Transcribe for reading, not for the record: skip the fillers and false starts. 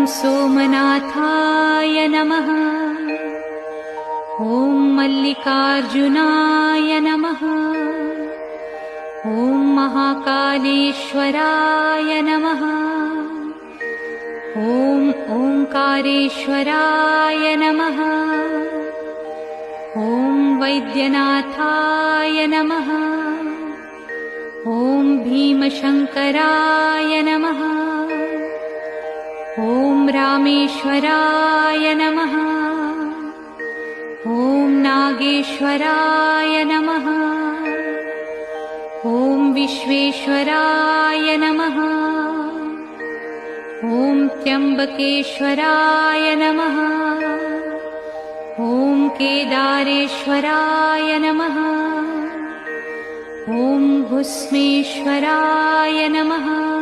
सोमनाथाय नमः। ॐ मल्लिकार्जुनाय नमः। ॐ महाकालेश्वराय नमः। ॐ ओंकारेश्वराय नमः। ॐ वैद्यनाथाय नमः। ॐ भीमशंकराय नमः। ॐ रामेश्वराय नमः। ॐ नागेश्वराय नमः। ॐ विश्वेश्वराय नमः। ॐ त्र्यंबकेश्वराय नमः। ॐ केदारेश्वराय नमः। ॐ भुस्मेश्वराय नमः।